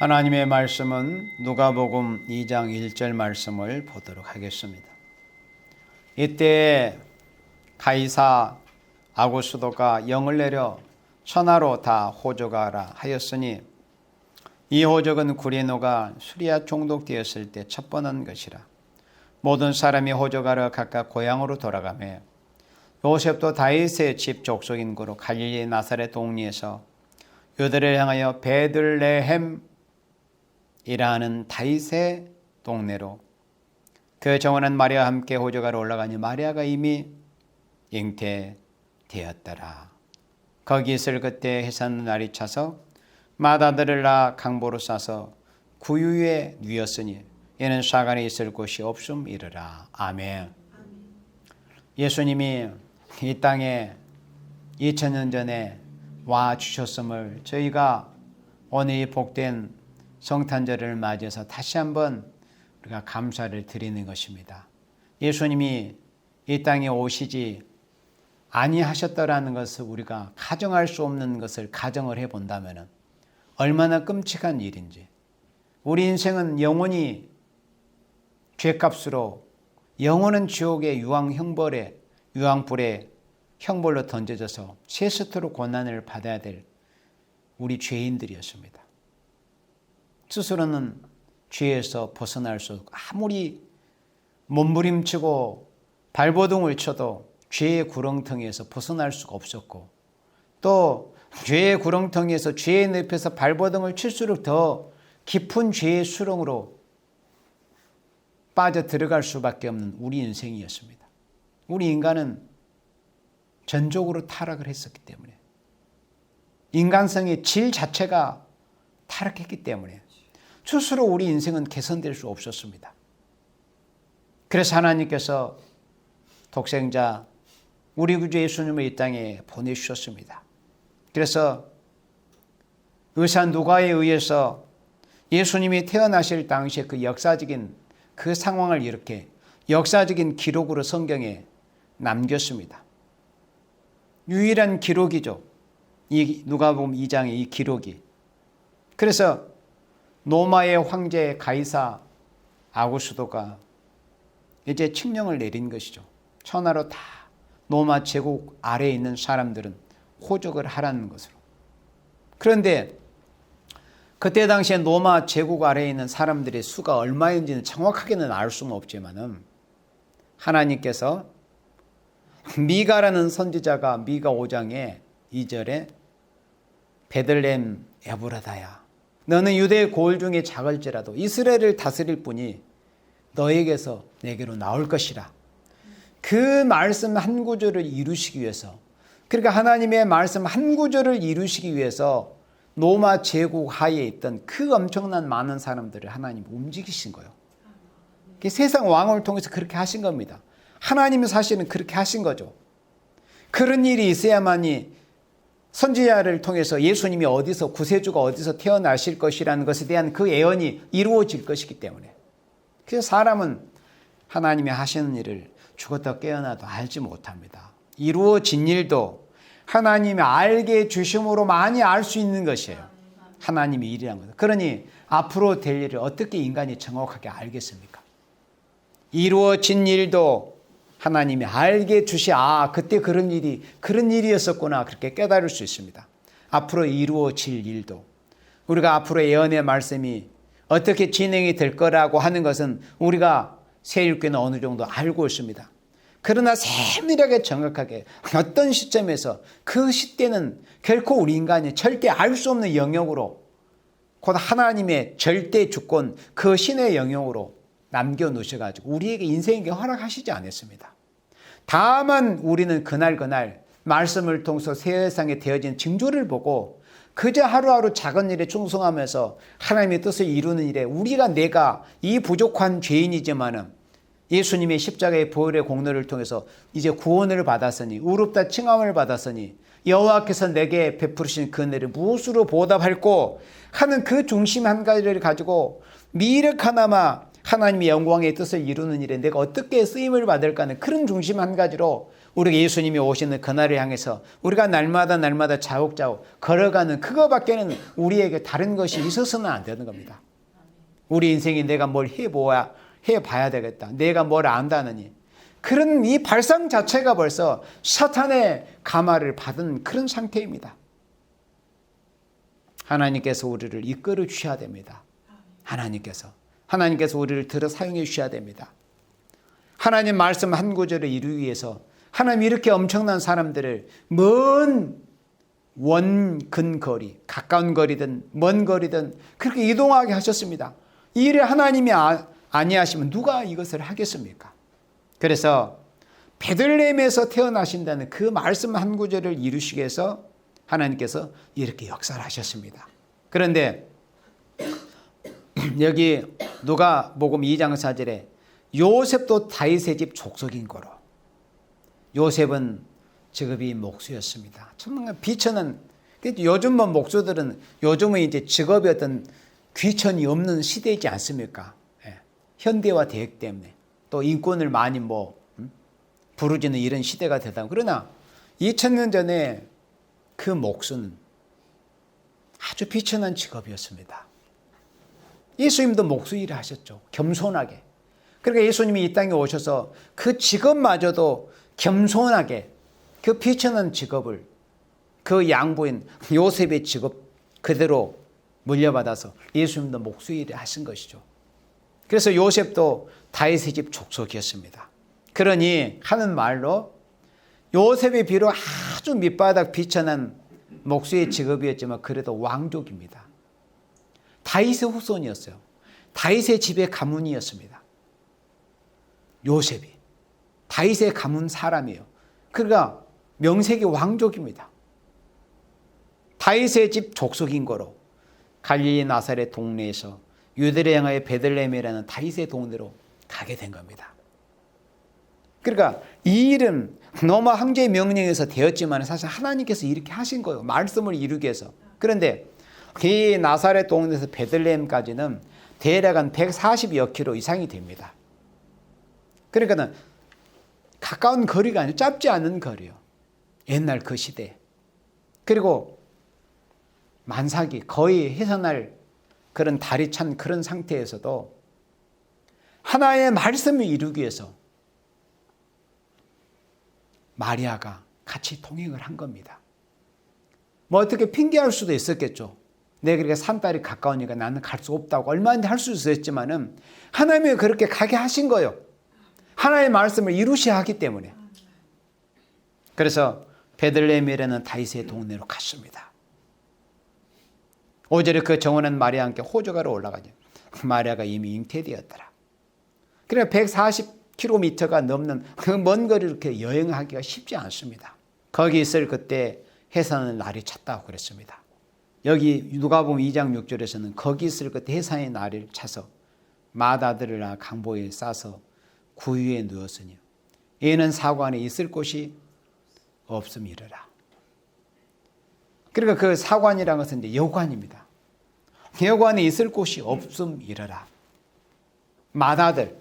하나님의 말씀은 누가복음 2장 1절 말씀을 보도록 하겠습니다. 이때 가이사 아구스도가 영을 내려 천하로 다 호적하라 하였으니 이 호적은 구리노가 수리아 총독되었을 때 첩번한 것이라. 모든 사람이 호적하러 각각 고향으로 돌아가며 요셉도 다윗의 집 족속인 고로 갈릴리 나사렛 동리에서 유대를 향하여 베들레헴 이라는 다윗의 동네로 그 정원한 마리아와 함께 호적하러 올라가니 마리아가 이미 잉태되었더라. 거기 있을 그때 해산 날이 차서 맏아들을 낳아 강보로 싸서 구유에 누였으니 이는 사간에 있을 곳이 없음이르라. 아멘. 예수님이 이 땅에 2000년 전에 와 주셨음을 저희가 오늘 이 복된 성탄절을 맞이해서 다시 한번 우리가 감사를 드리는 것입니다. 예수님이 이 땅에 오시지 아니하셨더라는 것을 우리가 가정할 수 없는 것을 가정을 해본다면 얼마나 끔찍한 일인지. 우리 인생은 영원히 죄값으로 영원한 지옥의 유황불에 형벌로 던져져서 세스토로 고난을 받아야 될 우리 죄인들이었습니다. 스스로는 죄에서 벗어날 수 없고 아무리 몸부림치고 발버둥을 쳐도 죄의 구렁텅이에서 벗어날 수가 없었고 또 죄의 구렁텅이에서 죄의 늪에서 발버둥을 칠수록 더 깊은 죄의 수렁으로 빠져 들어갈 수밖에 없는 우리 인생이었습니다. 우리 인간은 전적으로 타락을 했었기 때문에 인간성의 질 자체가 타락했기 때문에 스스로 우리 인생은 개선될 수 없었습니다. 그래서 하나님께서 독생자 우리 구주 예수님을 이 땅에 보내주셨습니다. 그래서 의사 누가에 의해서 예수님이 태어나실 당시에 그 역사적인 그 상황을 이렇게 역사적인 기록으로 성경에 남겼습니다. 유일한 기록이죠. 이 누가복음 2장의 이 기록이. 그래서 로마의 황제 가이사 아구스도가 이제 칙령을 내린 것이죠. 천하로 다 로마 제국 아래에 있는 사람들은 호적을 하라는 것으로. 그런데 그때 당시에 로마 제국 아래에 있는 사람들의 수가 얼마인지는 정확하게는 알 수는 없지만은 하나님께서 미가라는 선지자가 미가 5장의 2절에 베들레헴 에브라다야 너는 유대의 고을 중에 작을지라도 이스라엘을 다스릴 분이 너에게서 내게로 나올 것이라. 그 말씀 한 구절을 이루시기 위해서 그러니까 하나님의 말씀 한 구절을 이루시기 위해서 로마 제국 하에 있던 그 엄청난 많은 사람들을 하나님 움직이신 거예요. 세상 왕을 통해서 그렇게 하신 겁니다. 하나님은 사실은 그렇게 하신 거죠. 그런 일이 있어야만이 선지자를 통해서 예수님이 어디서 구세주가 어디서 태어나실 것이라는 것에 대한 그 예언이 이루어질 것이기 때문에 그래서 사람은 하나님이 하시는 일을 죽었다 깨어나도 알지 못합니다. 이루어진 일도 하나님이 알게 주심으로 많이 알 수 있는 것이에요. 하나님의 일이란 것은. 그러니 앞으로 될 일을 어떻게 인간이 정확하게 알겠습니까? 이루어진 일도 하나님이 알게 그때 그런 일이었었구나 그렇게 깨달을 수 있습니다. 앞으로 이루어질 일도 우리가 앞으로 예언의 말씀이 어떻게 진행이 될 거라고 하는 것은 우리가 세일교는 어느 정도 알고 있습니다. 그러나 세밀하게 정확하게 어떤 시점에서 그 시대는 결코 우리 인간이 절대 알 수 없는 영역으로 곧 하나님의 절대 주권 그 신의 영역으로 남겨놓으셔가지고 우리에게 인생에게 허락하시지 않았습니다. 다만 우리는 그날 말씀을 통해서 세상에 되어진 징조를 보고 그저 하루하루 작은 일에 충성하면서 하나님의 뜻을 이루는 일에 내가 이 부족한 죄인이지만은 예수님의 십자가의 보혈의 공로를 통해서 이제 구원을 받았으니 의롭다 칭함을 받았으니 여호와께서 내게 베푸신 그 은혜를 무엇으로 보답할꼬 하는 그 중심 한 가지를 가지고 미륵 하나마 하나님의 영광의 뜻을 이루는 일에 내가 어떻게 쓰임을 받을까 하는 그런 중심 한 가지로 우리가 예수님이 오시는 그날을 향해서 우리가 날마다 자욱자욱 걸어가는 그거밖에는 우리에게 다른 것이 있어서는 안 되는 겁니다. 우리 인생이 내가 뭘 해봐야 되겠다. 내가 뭘 안다느니. 그런 이 발상 자체가 벌써 사탄의 감화를 받은 그런 상태입니다. 하나님께서 우리를 이끌어 주셔야 됩니다. 하나님께서 우리를 들어 사용해 주셔야 됩니다. 하나님 말씀 한 구절을 이루기 위해서 하나님이 이렇게 엄청난 사람들을 먼 원근거리, 가까운 거리든 먼 거리든 그렇게 이동하게 하셨습니다. 이 일을 하나님이 아니하시면 누가 이것을 하겠습니까? 그래서 베들레헴에서 태어나신다는 그 말씀 한 구절을 이루시기 위해서 하나님께서 이렇게 역사를 하셨습니다. 그런데 여기 누가복음 2장 4절에 요셉도 다윗의 집 족속인 거로. 요셉은 직업이 목수였습니다. 정말 비천한, 요즘 목수들은 요즘은 이제 직업이 어떤 귀천이 없는 시대이지 않습니까? 예. 현대화 대역 때문에 또 인권을 많이 부르지는 이런 시대가 되다. 그러나 2000년 전에 그 목수는 아주 비천한 직업이었습니다. 예수님도 목수 일을 하셨죠. 겸손하게. 그러니까 예수님이 이 땅에 오셔서 그 직업마저도 겸손하게 그 비천한 직업을 그 양부인 요셉의 직업 그대로 물려받아서 예수님도 목수 일을 하신 것이죠. 그래서 요셉도 다윗의 집 족속이었습니다. 그러니 하는 말로 요셉이 비록 아주 밑바닥 비천한 목수의 직업이었지만 그래도 왕족입니다. 다윗의 후손이었어요. 다윗의 집의 가문이었습니다. 요셉이 다윗의 가문 사람이에요. 그러니까 명색이 왕족입니다. 다윗의 집 족속인 거로 갈릴리 나사렛 동네에서 유대를 향하여 베들레헴이라는 다윗의 동네로 가게 된 겁니다. 그러니까 이 일은 로마 황제의 명령에서 되었지만 사실 하나님께서 이렇게 하신 거예요. 말씀을 이루기 위해서. 그런데 이 나사렛 동네에서 베들레헴까지는 대략 한 140여 킬로 이상이 됩니다. 그러니까 가까운 거리가 아니고 짧지 않은 거리요. 옛날 그 시대. 그리고 만삭이 거의 해산할 그런 달이 찬 그런 상태에서도 하나의 말씀을 이루기 위해서 마리아가 같이 동행을 한 겁니다. 뭐 어떻게 핑계할 수도 있었겠죠. 내가 그렇게 산딸이 가까우니까 나는 갈 수 없다고 얼마든지 할 수 있었지만은 하나님이 그렇게 가게 하신 거예요. 하나의 말씀을 이루셔야 하기 때문에. 그래서 베들레헴이라는 다윗의 동네로 갔습니다. 5절에 그 정원한 마리아와 함께 호적하러 올라가죠. 마리아가 이미 잉태되었더라. 그러니까 140km가 넘는 그 먼 거리를 이렇게 여행하기가 쉽지 않습니다. 거기 있을 그때 해산의 날이 찼다고 그랬습니다. 여기 누가복음 2장 6절에서는 거기 있을 그때 해산의 날을 차서 맏아들을 낳아 강보에 싸서 구유에 누웠으니 이는 사관에 있을 곳이 없음이러라. 그러니까 그 사관이라는 것은 이제 여관입니다. 여관에 있을 곳이 없음이러라. 맏아들,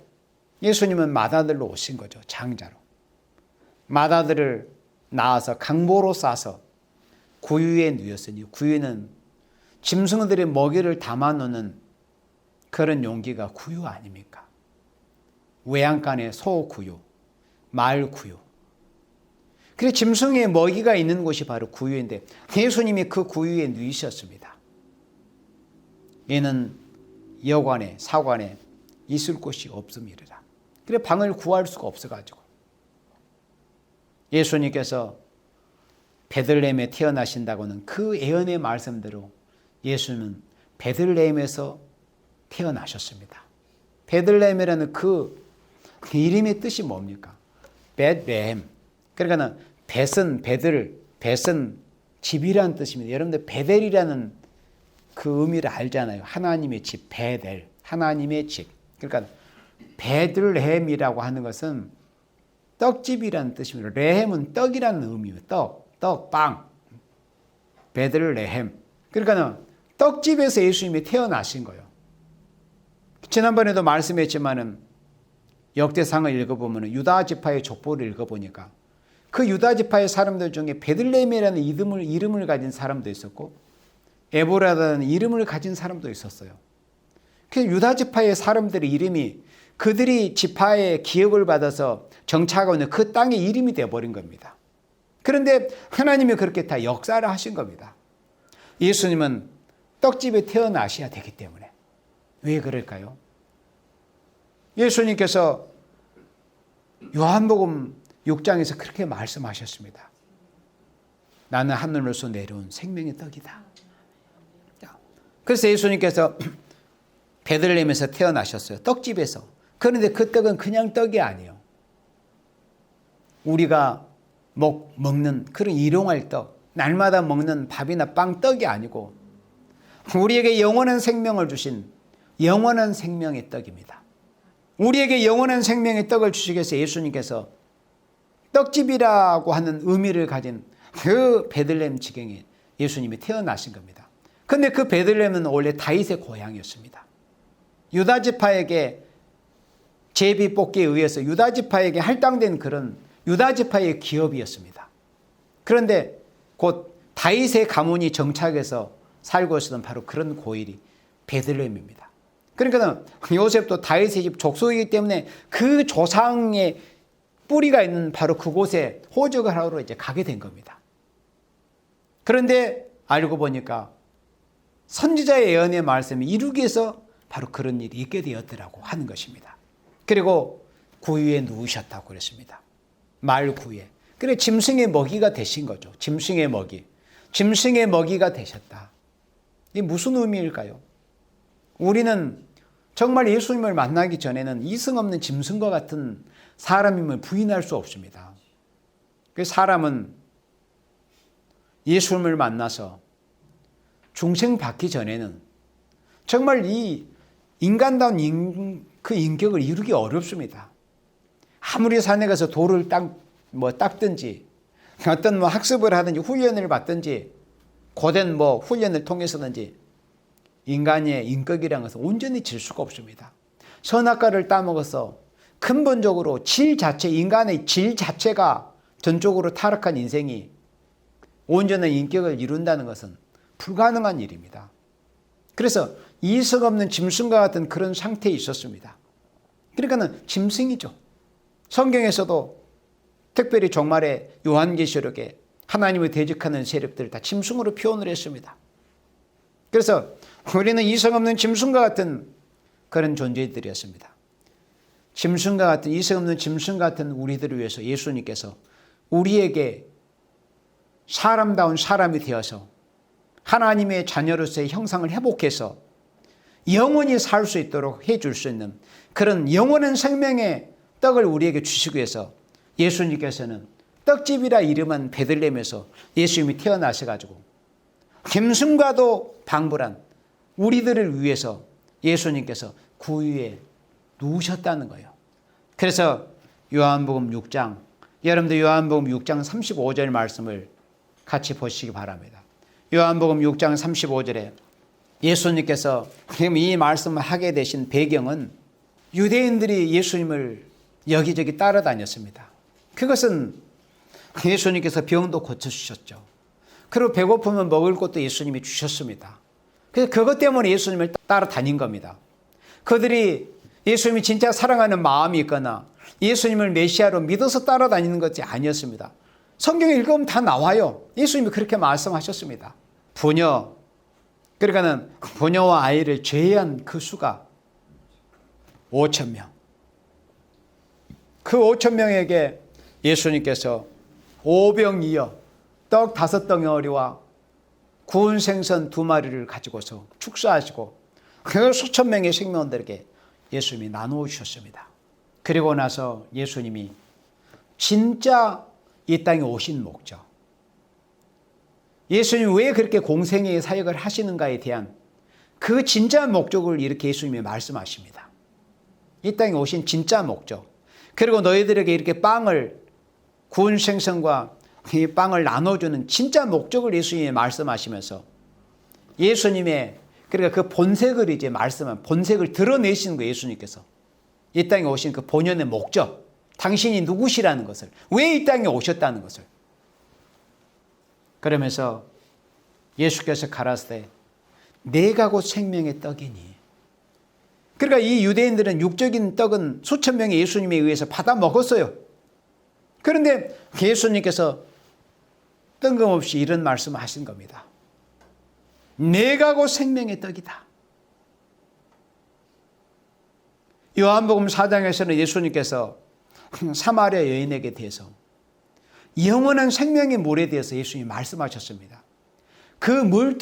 예수님은 맏아들로 오신 거죠. 장자로. 맏아들을 낳아서 강보로 싸서 구유에 누웠으니, 구유는 짐승들의 먹이를 담아놓는 그런 용기가 구유 아닙니까? 외양간의 소구유, 말구유. 그래서 짐승의 먹이가 있는 곳이 바로 구유인데 예수님이 그 구유에 누이셨습니다. 얘는 여관에 사관에 있을 곳이 없음이라. 그래 방을 구할 수가 없어가지고 예수님께서 베들레헴에 태어나신다고는 그 예언의 말씀대로 예수는 베들레헴에서 태어나셨습니다. 베들레헴이라는 그 이름의 뜻이 뭡니까? 베들레헴. 그러니까 벳은 벳은 집이라는 뜻입니다. 여러분들 베델이라는 그 의미를 알잖아요. 하나님의 집, 베델, 하나님의 집. 그러니까 베들레헴이라고 하는 것은 떡집이라는 뜻입니다. 레헴은 떡이라는 의미입니다. 떡, 빵. 베들레헴. 그러니까 떡집에서 예수님이 태어나신 거예요. 지난번에도 말씀했지만은 역대상을 읽어보면 유다 지파의 족보를 읽어보니까 그 유다 지파의 사람들 중에 베들레헴이라는 이름을 가진 사람도 있었고 에보라라는 이름을 가진 사람도 있었어요. 그래서 유다 지파의 사람들의 이름이 그들이 지파의 기업을 받아서 정착하고 있는 그 땅의 이름이 되어버린 겁니다. 그런데 하나님이 그렇게 다 역사를 하신 겁니다. 예수님은 떡집에 태어나셔야 되기 때문에. 왜 그럴까요? 예수님께서 요한복음 6장에서 그렇게 말씀하셨습니다. 나는 하늘로서 내려온 생명의 떡이다. 그래서 예수님께서 베들레헴에서 태어나셨어요. 떡집에서. 그런데 그 떡은 그냥 떡이 아니에요. 우리가 먹는 그런 일용할 떡, 날마다 먹는 밥이나 빵 떡이 아니고 우리에게 영원한 생명을 주신 영원한 생명의 떡입니다. 우리에게 영원한 생명의 떡을 주시기 위해서 예수님께서 떡집이라고 하는 의미를 가진 그 베들레헴 지경에 예수님이 태어나신 겁니다. 그런데 그 베들레헴은 원래 다윗의 고향이었습니다. 유다 지파에게 제비 뽑기에 의해서 유다 지파에게 할당된 그런 유다 지파의 기업이었습니다. 그런데 곧 다윗의 가문이 정착해서 살고 있었던 바로 그런 고일이 베들레헴입니다. 그러니까 요셉도 다윗의 집 족속이기 때문에 그 조상의 뿌리가 있는 바로 그곳에 호적을 하러 이제 가게 된 겁니다. 그런데 알고 보니까 선지자의 예언의 말씀이 이루기 위해서 바로 그런 일이 있게 되었더라고 하는 것입니다. 그리고 구유에 누우셨다고 그랬습니다. 말 구유에. 그래 짐승의 먹이가 되신 거죠. 짐승의 먹이. 짐승의 먹이가 되셨다. 이게 무슨 의미일까요? 우리는 정말 예수님을 만나기 전에는 이승 없는 짐승과 같은 사람임을 부인할 수 없습니다. 그 사람은 예수님을 만나서 중생 받기 전에는 정말 이 인간다운 그 인격을 이루기 어렵습니다. 아무리 산에 가서 돌을 닦든지 어떤 학습을 하든지 훈련을 받든지 고된 훈련을 통해서든지 인간의 인격이라는 것은 온전히 질 수가 없습니다. 선악과를 따먹어서 근본적으로 인간의 질 자체가 전적으로 타락한 인생이 온전한 인격을 이룬다는 것은 불가능한 일입니다. 그래서 이성 없는 짐승과 같은 그런 상태에 있었습니다. 그러니까는 짐승이죠. 성경에서도 특별히 종말의 요한계시록에 하나님을 대적하는 세력들을 다 짐승으로 표현을 했습니다. 그래서 우리는 이성 없는 짐승과 같은 그런 존재들이었습니다. 짐승과 같은 이성 없는 짐승 같은 우리들을 위해서 예수님께서 우리에게 사람다운 사람이 되어서 하나님의 자녀로서의 형상을 회복해서 영원히 살 수 있도록 해줄 수 있는 그런 영원한 생명의 떡을 우리에게 주시기 위해서 예수님께서는 떡집이라 이름한 베들레헴에서 예수님이 태어나셔가지고 짐승과도 방불한 우리들을 위해서 예수님께서 구유에 누우셨다는 거예요. 그래서 요한복음 6장, 여러분들 요한복음 6장 35절 말씀을 같이 보시기 바랍니다. 요한복음 6장 35절에 예수님께서 이 말씀을 하게 되신 배경은 유대인들이 예수님을 여기저기 따라다녔습니다. 그것은 예수님께서 병도 고쳐주셨죠. 그리고 배고프면 먹을 것도 예수님이 주셨습니다. 그래서 그것 때문에 예수님을 따라다닌 겁니다. 그들이 예수님이 진짜 사랑하는 마음이 있거나 예수님을 메시아로 믿어서 따라다니는 것이 아니었습니다. 성경에 읽으면 다 나와요. 예수님이 그렇게 말씀하셨습니다. 부녀, 그러니까는 부녀와 아이를 제외한 그 수가 5,000명. 그 5,000명에게 예수님께서 오병이어 떡 5덩어리와 구운 생선 2마리를 가지고서 축사하시고 그 수천 명의 생명들에게 예수님이 나누어 주셨습니다. 그리고 나서 예수님이 진짜 이 땅에 오신 목적, 예수님이 왜 그렇게 공생애의 사역을 하시는가에 대한 그 진짜 목적을 이렇게 예수님이 말씀하십니다. 이 땅에 오신 진짜 목적, 그리고 너희들에게 이렇게 구운 생선과 이 빵을 나눠주는 진짜 목적을 예수님이 말씀하시면서 예수님의 그러니까 그 본색을 본색을 드러내시는 거예요. 예수님께서 이 땅에 오신 그 본연의 목적, 당신이 누구시라는 것을, 왜 이 땅에 오셨다는 것을. 그러면서 예수께서 가라사대 내가 곧 생명의 떡이니. 그러니까 이 유대인들은 육적인 떡은 수천 명의 예수님에 의해서 받아 먹었어요. 그런데 예수님께서 뜬금없이 이런 말씀을 하신 겁니다. 내가 곧 생명의 떡이다. 요한복음 4장에서는 예수님께서 사마리아 여인에게 대해서 영원한 생명의 물에 대해서 예수님이 말씀하셨습니다. 그 물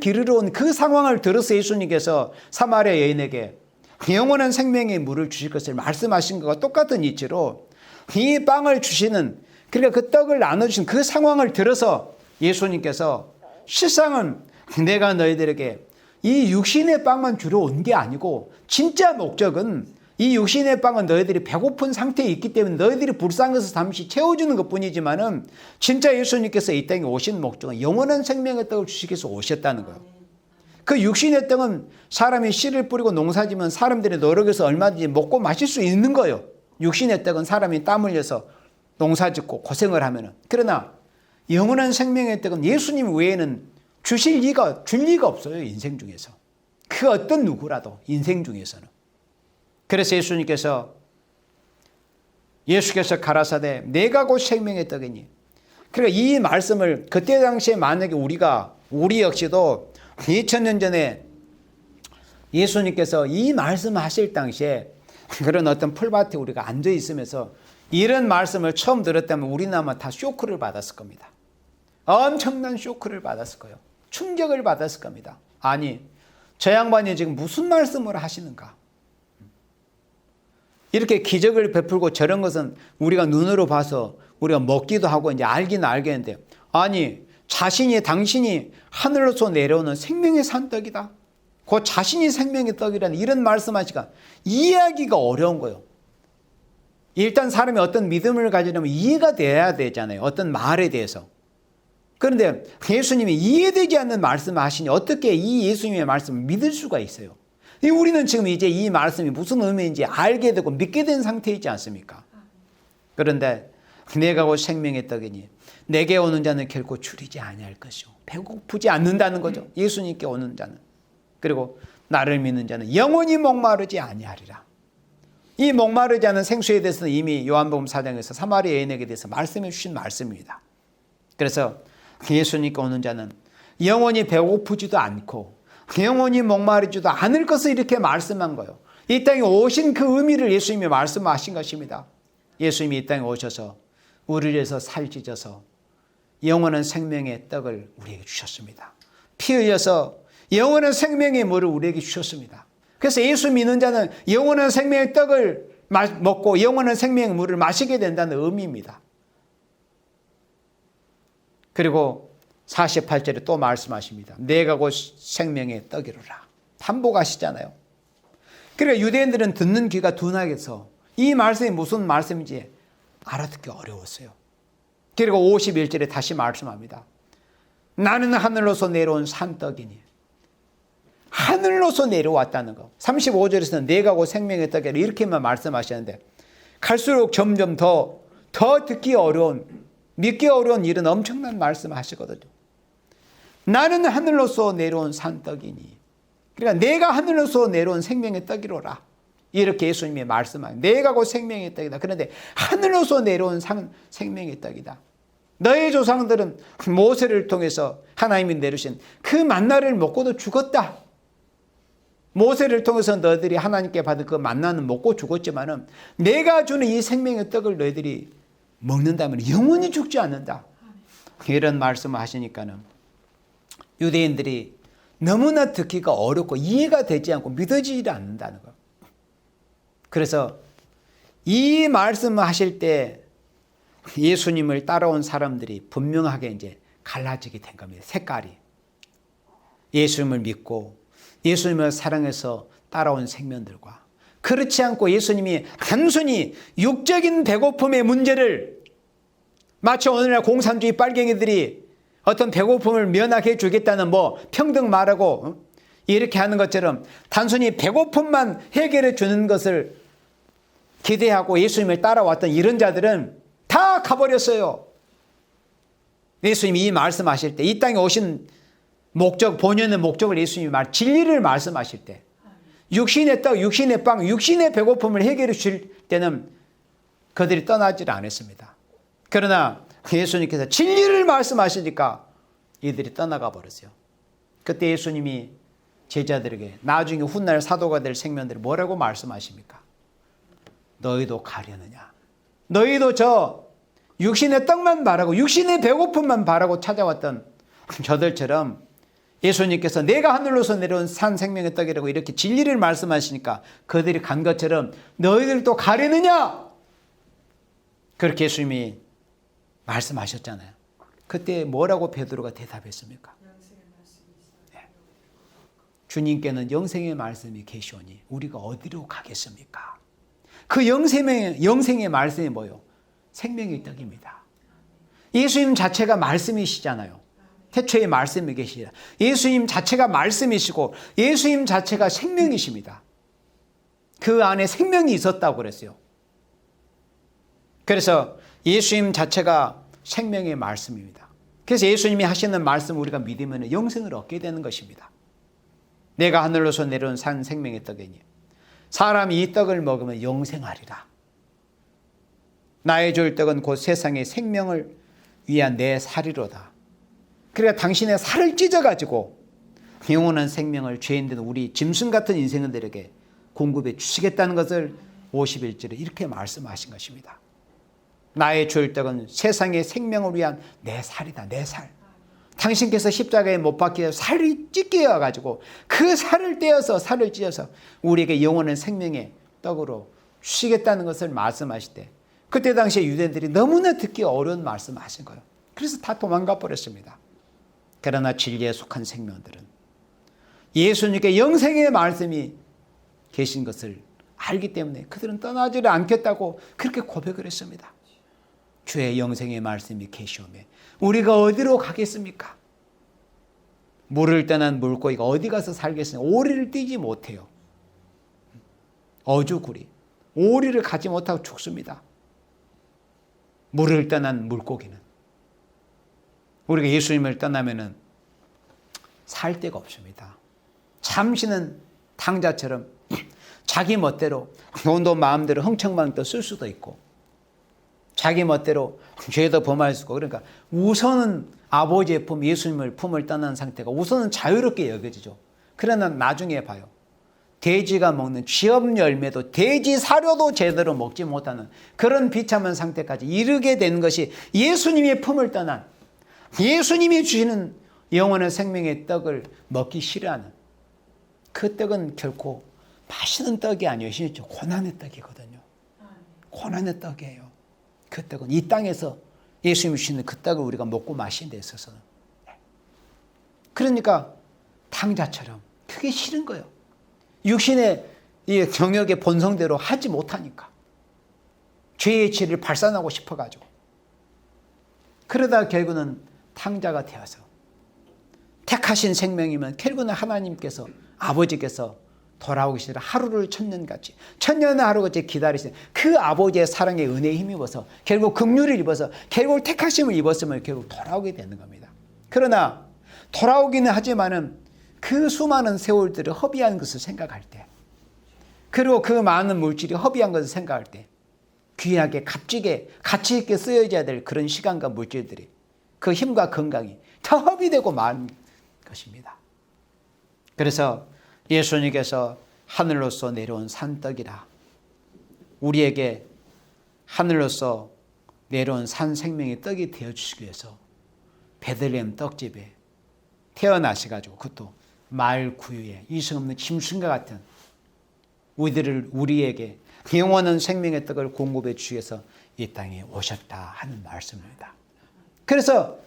기르러 온 그 상황을 들어서 예수님께서 사마리아 여인에게 영원한 생명의 물을 주실 것을 말씀하신 것과 똑같은 이치로 이 빵을 주시는, 그러니까 그 떡을 나눠주신 그 상황을 들어서 예수님께서 실상은 내가 너희들에게 이 육신의 빵만 주러 온 게 아니고 진짜 목적은 이 육신의 빵은 너희들이 배고픈 상태에 있기 때문에 너희들이 불쌍해서 잠시 채워주는 것뿐이지만은 진짜 예수님께서 이 땅에 오신 목적은 영원한 생명의 떡을 주시기 위해서 오셨다는 거예요. 그 육신의 떡은 사람이 씨를 뿌리고 농사지면 사람들이 노력해서 얼마든지 먹고 마실 수 있는 거예요. 육신의 떡은 사람이 땀 흘려서 농사짓고 고생을 하면은. 그러나 영원한 생명의 떡은 예수님 외에는 줄 리가 없어요. 인생 중에서. 그 어떤 누구라도 인생 중에서는. 그래서 예수께서 가라사대 내가 곧 생명의 떡이니. 그러니까 이 말씀을 그때 당시에 만약에 우리 역시도 2000년 전에 예수님께서 이 말씀하실 당시에 그런 어떤 풀밭에 우리가 앉아 있으면서 이런 말씀을 처음 들었다면 우리는 아마 다 쇼크를 받았을 겁니다. 엄청난 쇼크를 받았을 거예요. 충격을 받았을 겁니다. 아니, 저 양반이 지금 무슨 말씀을 하시는가? 이렇게 기적을 베풀고 저런 것은 우리가 눈으로 봐서 우리가 먹기도 하고 이제 알기는 알겠는데, 아니, 당신이 하늘로서 내려오는 생명의 산떡이다. 그 자신이 생명의 떡이라는 이런 말씀하시니까 이해하기가 어려운 거예요. 일단 사람이 어떤 믿음을 가지려면 이해가 돼야 되잖아요. 어떤 말에 대해서. 그런데 예수님이 이해되지 않는 말씀을 하시니 어떻게 이 예수님의 말씀을 믿을 수가 있어요? 우리는 지금 이제 이 말씀이 무슨 의미인지 알게 되고 믿게 된 상태이지 않습니까? 그런데 내가 곧 생명의 떡이니 내게 오는 자는 결코 줄이지 아니할 것이요. 배고프지 않는다는 거죠. 예수님께 오는 자는. 그리고 나를 믿는 자는 영원히 목마르지 아니하리라. 이 목마르지 않은 생수에 대해서는 이미 요한복음 4장에서 사마리아 여인에게 대해서 말씀해 주신 말씀입니다. 그래서 예수님께 오는 자는 영원히 배고프지도 않고 영원히 목마르지도 않을 것을 이렇게 말씀한 거예요. 이 땅에 오신 그 의미를 예수님이 말씀하신 것입니다. 예수님이 이 땅에 오셔서 우리를 위해서 살찌셔서 영원한 생명의 떡을 우리에게 주셨습니다. 피 흘려서 영원한 생명의 물을 우리에게 주셨습니다. 그래서 예수 믿는 자는 영원한 생명의 떡을 먹고 영원한 생명의 물을 마시게 된다는 의미입니다. 그리고 48절에 또 말씀하십니다. 내가 곧 생명의 떡이로라. 반복하시잖아요. 그러니까 유대인들은 듣는 귀가 둔하게서 이 말씀이 무슨 말씀인지 알아듣기 어려웠어요. 그리고 51절에 다시 말씀합니다. 나는 하늘로서 내려온 산떡이니. 하늘로서 내려왔다는 거. 35절에서는 내가 곧 생명의 떡이라 이렇게만 말씀하시는데 갈수록 점점 더 듣기 어려운, 믿기 어려운 이런 엄청난 말씀을 하시거든요. 나는 하늘로서 내려온 산떡이니. 그러니까 내가 하늘로서 내려온 생명의 떡이로라. 이렇게 예수님이 말씀하는 내가 곧 생명의 떡이다. 그런데 하늘로서 내려온 생명의 떡이다. 너의 조상들은 모세를 통해서 하나님이 내리신 그 만나를 먹고도 죽었다. 모세를 통해서 너희들이 하나님께 받은 그 만나는 먹고 죽었지만은 내가 주는 이 생명의 떡을 너희들이 먹는다면 영원히 죽지 않는다. 이런 말씀을 하시니까는 유대인들이 너무나 듣기가 어렵고 이해가 되지 않고 믿어지지 않는다는 거예요. 그래서 이 말씀을 하실 때 예수님을 따라온 사람들이 분명하게 이제 갈라지게 된 겁니다. 색깔이. 예수님을 믿고 예수님을 사랑해서 따라온 생명들과 그렇지 않고 예수님이 단순히 육적인 배고픔의 문제를 마치 오늘날 공산주의 빨갱이들이 어떤 배고픔을 면하게 해주겠다는 평등 말하고 이렇게 하는 것처럼 단순히 배고픔만 해결해 주는 것을 기대하고 예수님을 따라왔던 이런 자들은 다 가버렸어요. 예수님이 이 말씀하실 때, 이 땅에 오신 목적, 본연의 목적을 예수님이 진리를 말씀하실 때, 육신의 떡, 육신의 빵, 육신의 배고픔을 해결해 주실 때는 그들이 떠나질 않았습니다. 그러나 예수님께서 진리를 말씀하시니까 이들이 떠나가 버렸어요. 그때 예수님이 제자들에게 나중에 훗날 사도가 될 생명들이 뭐라고 말씀하십니까? 너희도 가려느냐? 너희도 저 육신의 떡만 바라고 육신의 배고픔만 바라고 찾아왔던 저들처럼 예수님께서 내가 하늘로서 내려온 산 생명의 떡이라고 이렇게 진리를 말씀하시니까 그들이 간 것처럼 너희들도 가려느냐? 그렇게 예수님이 말씀하셨잖아요. 그때 뭐라고 베드로가 대답했습니까? 네. 주님께는 영생의 말씀이 계시오니 우리가 어디로 가겠습니까? 그 영생의 말씀이 뭐예요? 생명의 떡입니다. 예수님 자체가 말씀이시잖아요. 태초에 말씀이 계시라. 예수님 자체가 말씀이시고 예수님 자체가 생명이십니다. 그 안에 생명이 있었다고 그랬어요. 그래서 예수님 자체가 생명의 말씀입니다. 그래서 예수님이 하시는 말씀 우리가 믿으면 영생을 얻게 되는 것입니다. 내가 하늘로서 내려온 산 생명의 떡이니 사람이 이 떡을 먹으면 영생하리라. 나의 줄 떡은 곧 세상의 생명을 위한 내 살이로다. 그러니까 당신의 살을 찢어가지고 영원한 생명을 죄인된 우리 짐승 같은 인생들에게 공급해 주시겠다는 것을 51절에 이렇게 말씀하신 것입니다. 나의 줄 떡은 세상의 생명을 위한 내 살이다. 내 살. 당신께서 십자가에 못 박혀 살이 찢겨 가지고 그 살을 떼어서 살을 찢어서 우리에게 영원한 생명의 떡으로 주시겠다는 것을 말씀하실 때 그때 당시에 유대인들이 너무나 듣기 어려운 말씀하신 거예요. 그래서 다 도망가 버렸습니다. 그러나 진리에 속한 생명들은 예수님께 영생의 말씀이 계신 것을 알기 때문에 그들은 떠나지를 않겠다고 그렇게 고백을 했습니다. 주의 영생의 말씀이 계시오매 우리가 어디로 가겠습니까? 물을 떠난 물고기가 어디 가서 살겠습니까? 오리를 띄지 못해요. 어주구리 오리를 가지 못하고 죽습니다. 물을 떠난 물고기는 우리가 예수님을 떠나면은 살 데가 없습니다. 잠시는 탕자처럼 자기 멋대로 돈도 마음대로 흥청망청 쓸 수도 있고 자기 멋대로 죄도 범할 수 있고 그러니까 우선은 아버지의 품 예수님을 품을 떠난 상태가 우선은 자유롭게 여겨지죠. 그러나 나중에 봐요. 돼지가 먹는 쥐업 열매도 돼지 사료도 제대로 먹지 못하는 그런 비참한 상태까지 이르게 되는 것이 예수님의 품을 떠난 예수님이 주시는 영원한 생명의 떡을 먹기 싫어하는 그 떡은 결코 맛있는 떡이 아니에요. 고난의 떡이거든요. 고난의 떡이에요. 그 떡은 이 땅에서 예수님이 주시는 그 떡을 우리가 먹고 마시는 데 있어서는 그러니까 탕자처럼 그게 싫은 거예요. 육신의 이 정욕의 본성대로 하지 못하니까 죄의 질을 발산하고 싶어가지고 그러다 결국은 탕자가 되어서 택하신 생명이면 결국은 하나님께서 아버지께서 돌아오시라 하루를 천년같이 천년의 하루같이 기다리신 그 아버지의 사랑의 은혜에 힘입어서 결국 긍휼을 입어서 결국 택하심을 입었으면 결국 돌아오게 되는 겁니다. 그러나 돌아오기는 하지만은 그 수많은 세월들을 허비한 것을 생각할 때 그리고 그 많은 물질이 허비한 것을 생각할 때 귀하게 값지게 가치 있게 쓰여져야 될 그런 시간과 물질들이 그 힘과 건강이 다 허비되고 만 것입니다. 그래서 예수님께서 하늘로서 내려온 산떡이라 우리에게 하늘로서 내려온 산 생명의 떡이 되어주시기 위해서 베들레헴 떡집에 태어나셔가지고 그것도 말 구유에 이성 없는 짐승과 같은 우리에게 영원한 생명의 떡을 공급해 주시기 위해서 이 땅에 오셨다 하는 말씀입니다. 그래서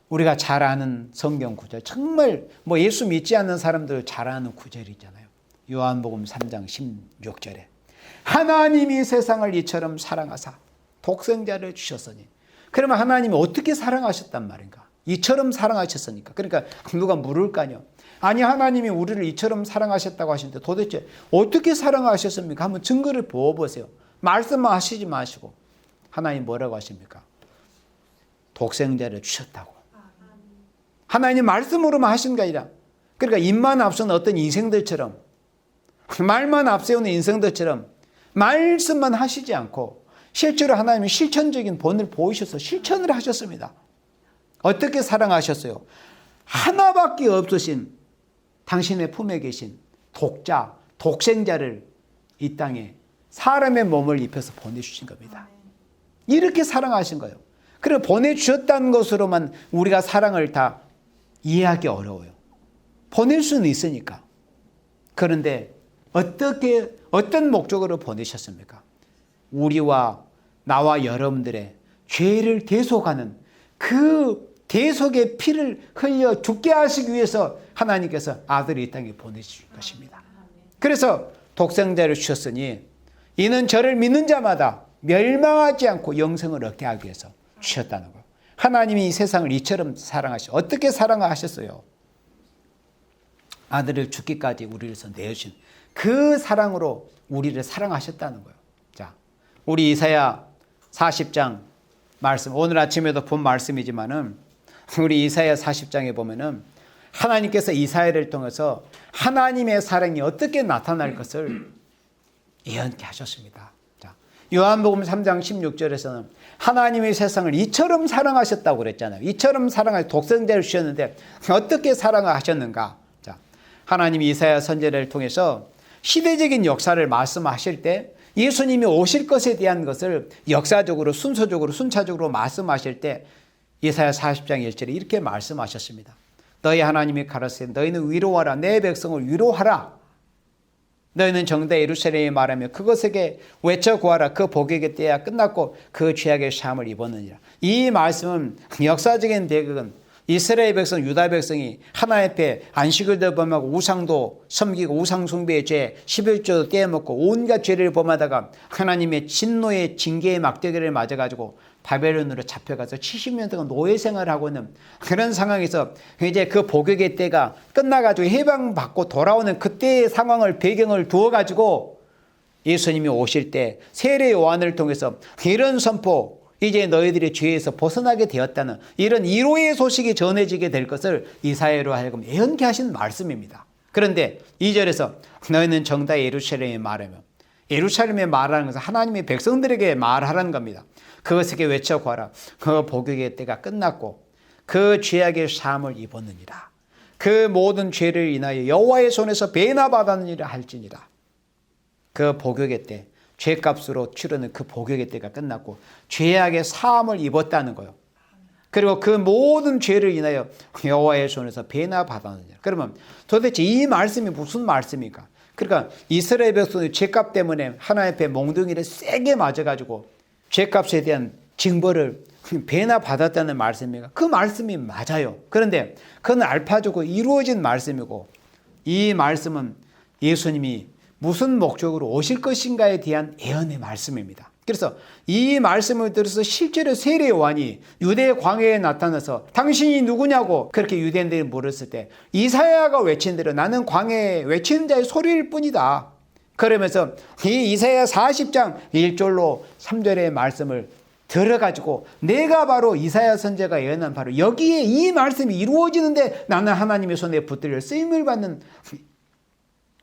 우리가 잘 아는 성경 구절 정말 예수 믿지 않는 사람들 잘 아는 구절이잖아요. 요한복음 3장 16절에 하나님이 세상을 이처럼 사랑하사 독생자를 주셨으니 그러면 하나님이 어떻게 사랑하셨단 말인가? 이처럼 사랑하셨으니까. 그러니까 누가 물을까요? 아니 하나님이 우리를 이처럼 사랑하셨다고 하시는데 도대체 어떻게 사랑하셨습니까? 한번 증거를 보여보세요. 말씀만 하시지 마시고 하나님 뭐라고 하십니까? 독생자를 주셨다고. 하나님 말씀으로만 하신 게 아니라, 그러니까 입만 앞서는 어떤 인생들처럼, 말만 앞세우는 인생들처럼 말씀만 하시지 않고 실제로 하나님이 실천적인 본을 보이셔서 실천을 하셨습니다. 어떻게 사랑하셨어요? 하나밖에 없으신 당신의 품에 계신 독자, 독생자를 이 땅에 사람의 몸을 입혀서 보내주신 겁니다. 이렇게 사랑하신 거예요. 그리고 보내주셨다는 것으로만 우리가 사랑을 다 이해하기 어려워요. 보낼 수는 있으니까. 그런데 어떤 목적으로 보내셨습니까? 우리와 나와 여러분들의 죄를 대속하는 그 대속의 피를 흘려 죽게 하시기 위해서 하나님께서 아들을 이 땅에 보내주신 것입니다. 그래서 독생자를 주셨으니 이는 저를 믿는 자마다 멸망하지 않고 영생을 얻게 하기 위해서 주셨다는 거예요. 하나님이 이 세상을 이처럼 사랑하셨어요. 어떻게 사랑하셨어요? 아들을 죽기까지 우리를 위해서 내주신 그 사랑으로 우리를 사랑하셨다는 거예요. 자, 우리 이사야 40장 말씀, 오늘 아침에도 본 말씀이지만은 우리 이사야 40장에 보면은 하나님께서 이사야를 통해서 하나님의 사랑이 어떻게 나타날 것을 예언케 하셨습니다. 자, 요한복음 3장 16절에서는 하나님의 세상을 이처럼 사랑하셨다고 그랬잖아요. 이처럼 사랑하셔 독생자를 주셨는데 어떻게 사랑하셨는가? 자, 하나님이 이사야 선지자를 통해서 시대적인 역사를 말씀하실 때 예수님이 오실 것에 대한 것을 역사적으로 순서적으로 순차적으로 말씀하실 때 이사야 40장 1절에 이렇게 말씀하셨습니다. 너희 하나님이 가라사대 너희는 위로하라. 내 백성을 위로하라. 너희는 정대 예루살렘에 말하며 그것에게 외쳐 구하라. 그 복역의 때야 끝났고 그 죄악의 사함을 입었느니라. 이 말씀은 역사적인 배경은 이스라엘 백성, 유다 백성이 하나님 앞에 안식일도 범하고 우상도 섬기고 우상 숭배의 죄, 11조도 떼어먹고 온갖 죄를 범하다가 하나님의 진노의 징계의 막대기를 맞아가지고 바벨론으로 잡혀가서 70년 동안 노예 생활을 하고 있는 그런 상황에서 이제 그 복역의 때가 끝나가지고 해방받고 돌아오는 그때의 상황을 배경을 두어가지고 예수님이 오실 때 세례 요한을 통해서 이런 선포, 이제 너희들이 죄에서 벗어나게 되었다는 이런 위로의 소식이 전해지게 될 것을 이사야로 하여금 예언케 하신 말씀입니다. 그런데 2절에서 너희는 정다 예루살렘에 말하며, 예루살렘에 말하는 것은 하나님의 백성들에게 말하라는 겁니다. 그것에게 외쳐 구하라. 그 복역의 때가 끝났고 그 죄악의 사함을 입었느니라. 그 모든 죄를 인하여 여호와의 손에서 배나 받았느니라 할지니라. 그 복역의 때, 죄값으로 치르는 그 복역의 때가 끝났고 죄악의 사함을 입었다는 거예요. 그리고 그 모든 죄를 인하여 여호와의 손에서 배나 받았느니라. 그러면 도대체 이 말씀이 무슨 말씀입니까? 그러니까 이스라엘 백성의 죄값 때문에 하나님 앞에 몽둥이를 세게 맞아가지고 죄값에 대한 징벌을 배나 받았다는 말씀입니까? 그 말씀이 맞아요. 그런데 그건 알파적으로 이루어진 말씀이고 이 말씀은 예수님이 무슨 목적으로 오실 것인가에 대한 예언의 말씀입니다. 그래서 이 말씀을 들어서 실제로 세례 요한이 유대 광야에 나타나서 당신이 누구냐고 그렇게 유대인들이 물었을 때 이사야가 외친 대로 나는 광야에 외치는 자의 소리일 뿐이다. 그러면서 이 이사야 40장 1절로 3절의 말씀을 들어가지고 내가 바로 이사야 선지자가 예언한 바로 여기에 이 말씀이 이루어지는데 나는 하나님의 손에 붙들려 쓰임을 받는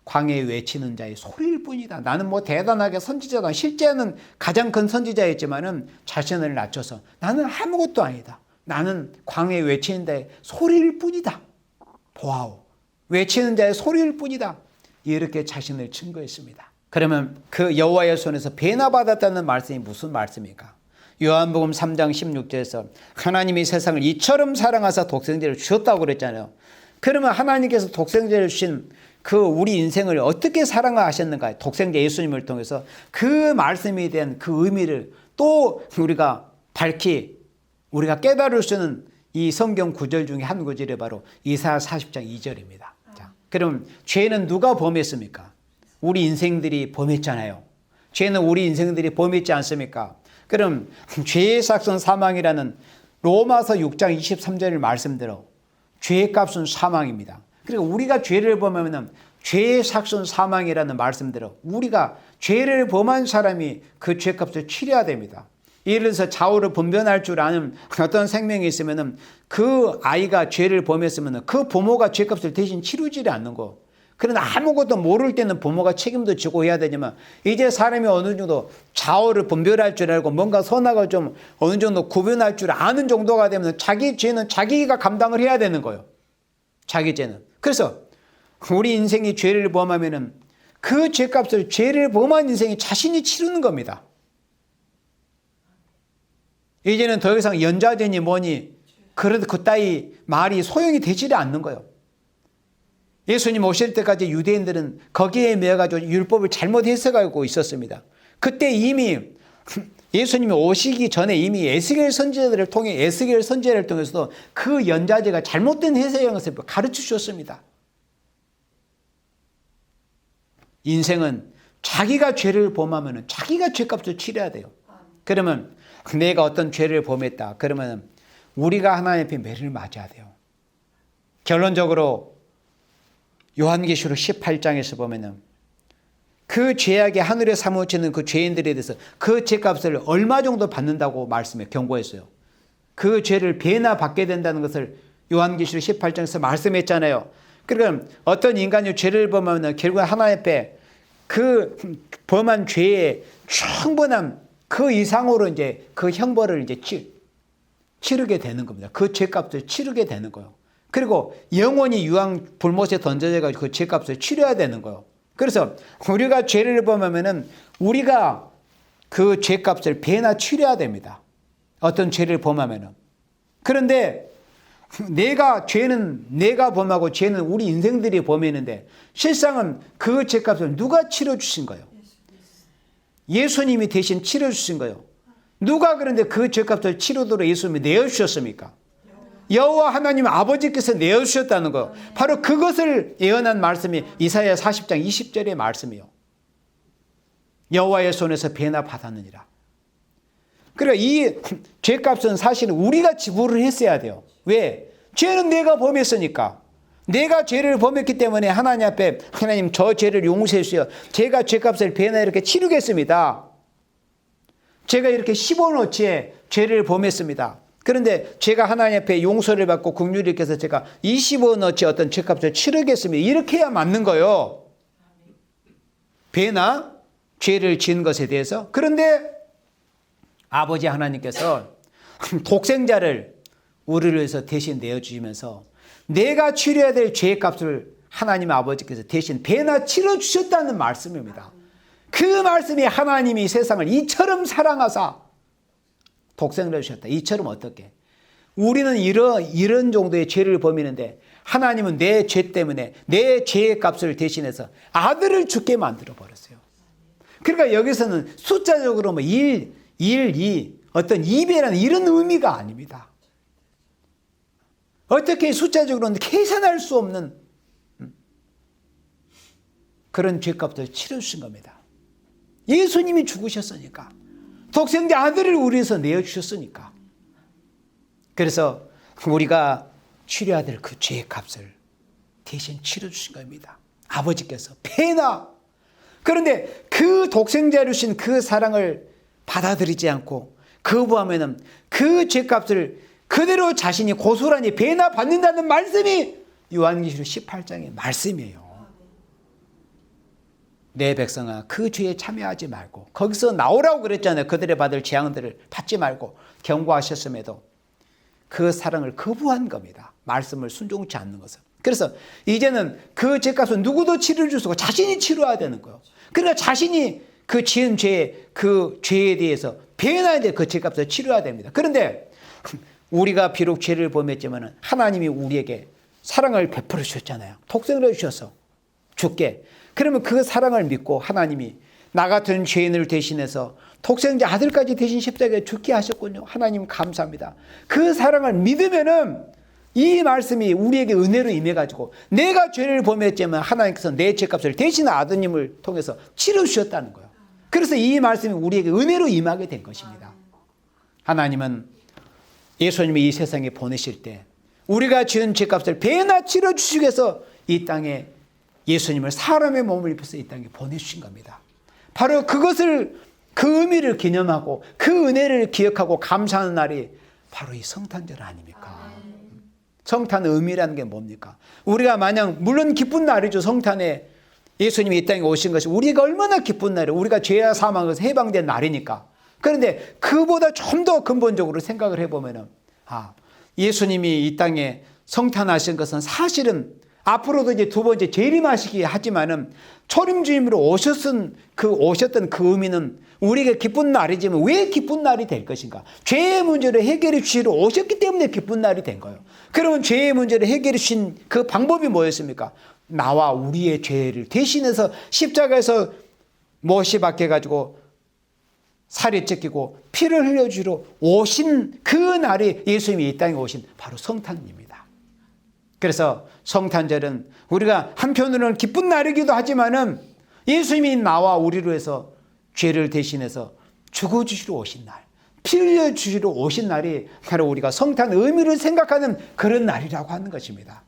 광야에 외치는 자의 소리일 뿐이다. 나는 뭐 대단하게 선지자다. 실제는 가장 큰 선지자였지만은 자신을 낮춰서 나는 아무것도 아니다. 나는 광야에 외치는 자의 소리일 뿐이다. 보아오. 외치는 자의 소리일 뿐이다. 이렇게 자신을 증거했습니다. 그러면 그 여호와의 손에서 배나 받았다는 말씀이 무슨 말씀입니까? 요한복음 3장 16절에서 하나님이 세상을 이처럼 사랑하사 독생자를 주셨다고 그랬잖아요. 그러면 하나님께서 독생자를 주신 그 우리 인생을 어떻게 사랑하셨는가? 독생자 예수님을 통해서 그 말씀에 대한 그 의미를 또 우리가 밝히 우리가 깨달을 수 있는 이 성경 구절 중에 한 구절이 바로 이사야 40장 2절입니다. 자, 그럼 죄는 누가 범했습니까? 우리 인생들이 범했잖아요. 죄는 우리 인생들이 범했지 않습니까? 그럼 죄의 삭선 사망이라는 로마서 6장 23절을 말씀대로 죄의 값은 사망입니다. 그리고 우리가 죄를 범하면 죄의 삭선 사망이라는 말씀대로 우리가 죄를 범한 사람이 그 죄값을 치러야 됩니다. 예를 들어서 좌우를 분별할 줄 아는 어떤 생명이 있으면 그 아이가 죄를 범했으면 그 부모가 죄값을 대신 치르지 않는 거. 그러나 아무것도 모를 때는 부모가 책임도 지고 해야 되지만 이제 사람이 어느 정도 좌우를 분별할 줄 알고 뭔가 선악을 좀 어느 정도 구분할 줄 아는 정도가 되면 자기 죄는 자기가 감당을 해야 되는 거예요. 자기 죄는. 그래서 우리 인생이 죄를 범하면은 그 죄값을 죄를 범한 인생이 자신이 치르는 겁니다. 이제는 더 이상 연좌제니 뭐니 그래도 그따위 말이 소용이 되지를 않는 거예요. 예수님 오실 때까지 유대인들은 거기에 매여가지고 율법을 잘못 해석하고 있었습니다. 그때 이미 예수님이 오시기 전에 이미 에스겔 선지자를 통해서도 그 연좌제가 잘못된 해석인 것을 가르쳐 주셨습니다. 인생은 자기가 죄를 범하면 자기가 죄값을 치러야 돼요. 그러면 내가 어떤 죄를 범했다. 그러면 우리가 하나님 앞에 매를 맞아야 돼요. 결론적으로 요한계시록 18장에서 보면은 그 죄악에 하늘에 사무치는 그 죄인들에 대해서 그 죄값을 얼마 정도 받는다고 말씀해 경고했어요. 그 죄를 배나 받게 된다는 것을 요한계시록 18장에서 말씀했잖아요. 그러니까 어떤 인간이 죄를 범하면 결국 하나님 앞에 그 범한 죄에 충분한 그 이상으로 이제 그 형벌을 이제 치르게 되는 겁니다. 그 죄값을 치르게 되는 거예요. 그리고 영원히 유황 불못에 던져져가지고 그 죄값을 치러야 되는 거예요. 그래서 우리가 죄를 범하면은 우리가 그 죄값을 배나 치러야 됩니다. 어떤 죄를 범하면은. 그런데 죄는 내가 범하고 죄는 우리 인생들이 범했는데 실상은 그 죄값을 누가 치러주신 거예요? 예수님이 대신 치러주신 거예요. 누가 그런데 그 죄값을 치르도록 예수님이 내어주셨습니까? 여호와 하나님 아버지께서 내어주셨다는 거. 바로 그것을 예언한 말씀이 이사야 40장 20절의 말씀이요. 여호와의 손에서 배나 받았느니라. 그러니까 이 죄값은 사실은 우리가 지불을 했어야 돼요. 왜? 죄는 내가 범했으니까. 내가 죄를 범했기 때문에 하나님 앞에 하나님 저 죄를 용서해 주세요. 제가 죄값을 배나 이렇게 치르겠습니다. 제가 이렇게 10원어치의 죄를 범했습니다. 그런데 제가 하나님 앞에 용서를 받고 긍휼을 입혀서 제가 20원어치 어떤 죄값을 치르겠습니다. 이렇게 해야 맞는 거예요. 배나 죄를 지은 것에 대해서. 그런데 아버지 하나님께서 독생자를 우리를 위해서 대신 내어주시면서 내가 치러야 될 죄값을 하나님 아버지께서 대신 배나 치러주셨다는 말씀입니다. 그 말씀이 하나님이 세상을 이처럼 사랑하사 독생을 주셨다. 이처럼 어떻게? 우리는 이런 정도의 죄를 범했는데 하나님은 내 죄 때문에 내 죄의 값을 대신해서 아들을 죽게 만들어 버렸어요. 그러니까 여기서는 숫자적으로 1, 2 어떤 2배라는 이런 의미가 아닙니다. 어떻게 숫자적으로는 계산할 수 없는 그런 죄값을 치러주신 겁니다. 예수님이 죽으셨으니까. 독생자 아들을 우리 위해서 내어주셨으니까. 그래서 우리가 치러야 될 그 죄의 값을 대신 치러주신 겁니다. 아버지께서 배나. 그런데 그 독생자를 주신 그 사랑을 받아들이지 않고 거부하면은 그 죄값을 그대로 자신이 고스란히 배나 받는다는 말씀이 요한계시록 18장의 말씀이에요. 내 백성아 그 죄에 참여하지 말고 거기서 나오라고 그랬잖아요. 그들의 받을 재앙들을 받지 말고 경고하셨음에도 그 사랑을 거부한 겁니다. 말씀을 순종치 않는 것은. 그래서 이제는 그 죄값은 누구도 치료해 줄 수 없고 자신이 치러야 되는 거예요. 그러니까 자신이 그 지은 그 죄에 대해서 배나 이제 그 죄값을 치러야 됩니다. 그런데 우리가 비록 죄를 범했지만 하나님이 우리에게 사랑을 베풀어 주셨잖아요. 독생을 해주셔서 죽게. 그러면 그 사랑을 믿고 하나님이 나 같은 죄인을 대신해서 독생자 아들까지 대신 십자가에 죽게 하셨군요. 하나님 감사합니다. 그 사랑을 믿으면은 이 말씀이 우리에게 은혜로 임해가지고 내가 죄를 범했지만 하나님께서 내 죄값을 대신 아드님을 통해서 치러주셨다는 거예요. 그래서 이 말씀이 우리에게 은혜로 임하게 된 것입니다. 하나님은 예수님이 이 세상에 보내실 때 우리가 지은 죄값을 배나 치러주시기 위해서 이 땅에 예수님을 사람의 몸을 입혀서 이 땅에 보내주신 겁니다. 바로 그것을, 그 의미를 기념하고 그 은혜를 기억하고 감사하는 날이 바로 이 성탄절 아닙니까? 성탄의 의미라는 게 뭡니까? 우리가 마냥, 물론 기쁜 날이죠. 성탄에 예수님이 이 땅에 오신 것이 우리가 얼마나 기쁜 날이에요. 우리가 죄와 사망에서 해방된 날이니까. 그런데 그보다 좀 더 근본적으로 생각을 해보면은, 예수님이 이 땅에 성탄하신 것은 사실은 앞으로도 이제 두 번째 재림하시기 하지만은 초림 주임으로 오셨던 그 의미는 우리가 기쁜 날이지만 왜 기쁜 날이 될 것인가? 죄의 문제를 해결해 주시러 오셨기 때문에 기쁜 날이 된 거예요. 그러면 죄의 문제를 해결해 주신 그 방법이 뭐였습니까? 나와 우리의 죄를 대신해서 십자가에서 못이 박혀가지고 살이 찢기고 피를 흘려주러 오신 그 날이 예수님이 이 땅에 오신 바로 성탄입니다. 그래서 성탄절은 우리가 한편으로는 기쁜 날이기도 하지만은 예수님이 나와 우리로 해서 죄를 대신해서 죽어주시러 오신 날, 피 흘려주시러 오신 날이 바로 우리가 성탄 의미를 생각하는 그런 날이라고 하는 것입니다.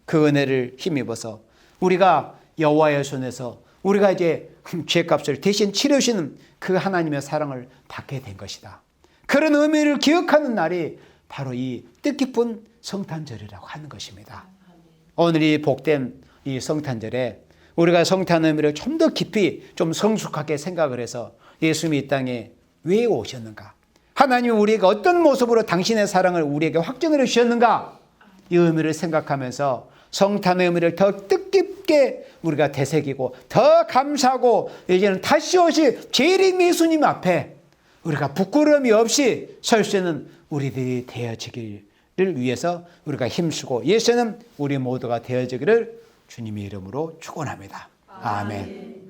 그 은혜를 힘입어서 우리가 여호와의 손에서 우리가 이제 죄값을 대신 치르시는 그 하나님의 사랑을 받게 된 것이다. 그런 의미를 기억하는 날이 바로 이 뜻깊은 성탄절이라고 하는 것입니다. 오늘 이 복된 이 성탄절에 우리가 성탄 의미를 좀 더 깊이 좀 성숙하게 생각을 해서 예수님이 이 땅에 왜 오셨는가? 하나님이 우리에게 어떤 모습으로 당신의 사랑을 우리에게 확증을 해 주셨는가? 이 의미를 생각하면서 성탄의 의미를 더 뜻깊게 우리가 되새기고 더 감사하고 이제는 다시 오실 재림 예수님 앞에 우리가 부끄러움이 없이 설 수 있는 우리들이 되어지기를 위해서 우리가 힘쓰고 예수는 우리 모두가 되어지기를 주님의 이름으로 축원합니다. 아멘.